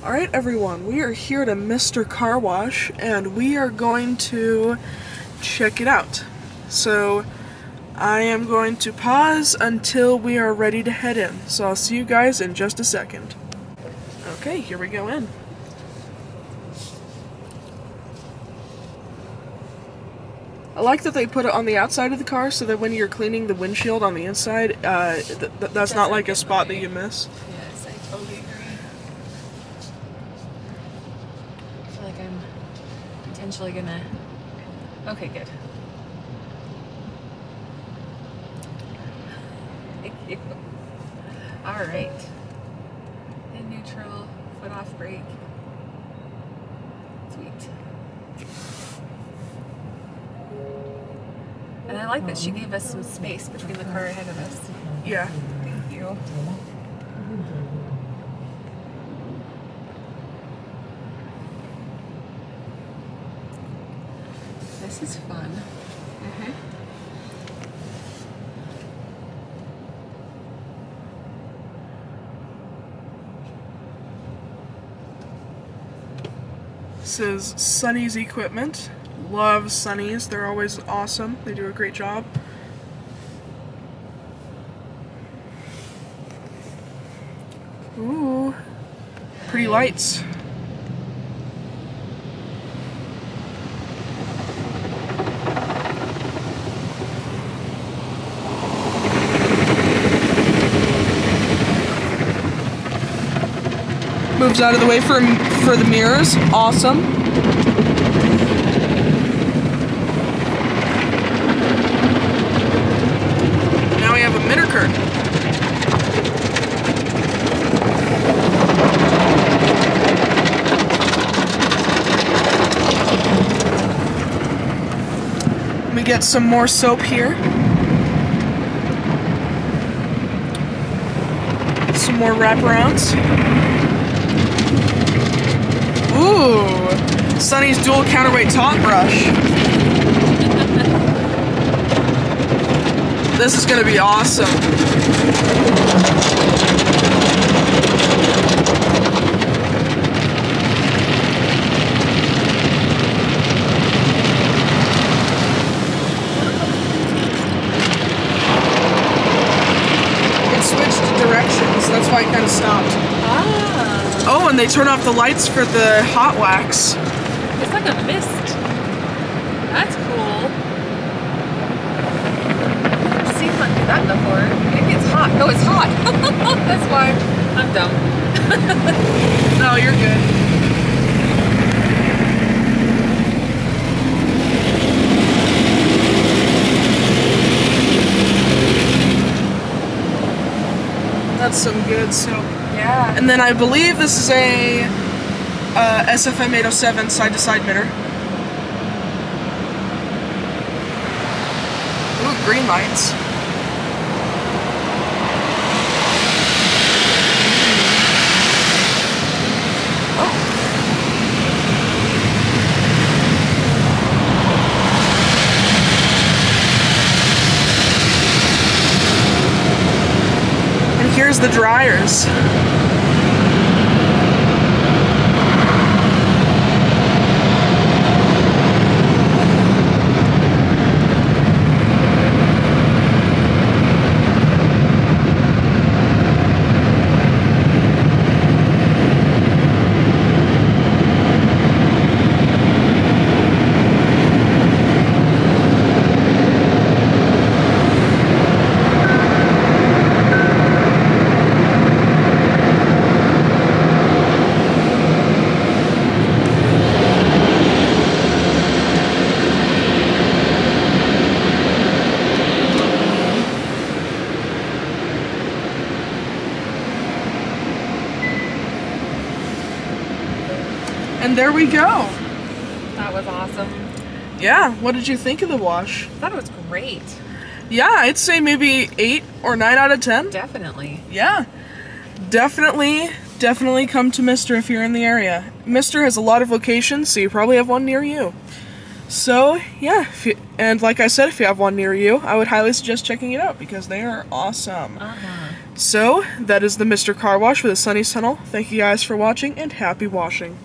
Alright everyone, we are here to Mr. Car Wash and we are going to check it out. So I am going to pause until we are ready to head in. So I'll see you guys in just a second. Okay, here we go in. I like that they put it on the outside of the car so that when you're cleaning the windshield on the inside, that's not like a spot that you miss. Yes, I totally agree. I feel like I'm potentially gonna... Okay, good. Thank you. Alright. In neutral, foot off brake. Sweet. And I like that she gave us some space between the car ahead of us. Yeah. Thank you. This is fun. This is Sonny's equipment. Love Sonny's, they're always awesome. They do a great job. Ooh, pretty lights. Moves out of the way for the mirrors. Awesome. Now we have a mirror curtain. We get some more soap here. Some more wraparounds. Ooh, Sonny's dual counterweight top brush. This is gonna be awesome. It switched directions, that's why it kind of stopped. Oh, and they turn off the lights for the hot wax. It's like a mist. That's cool. I've seen one do that before. Maybe it's hot. Oh, it's hot. That's why I'm dumb. No, you're good. That's some good soap. Yeah. And then I believe this is a SFM 807 side-to-side mirror. Ooh, green lights. Oh. And here's the dryers. And there we go. That was awesome. Yeah, what did you think of the wash? I thought it was great. Yeah, I'd say maybe 8 or 9 out of 10. Definitely. Yeah, definitely come to Mr. if you're in the area. Mr. has a lot of locations, so you probably have one near you. So, yeah, and like I said, if you have one near you, I would highly suggest checking it out because they are awesome. So, that is the Mr. Car Wash for the Sonny Tunnel. Thank you guys for watching, and happy washing.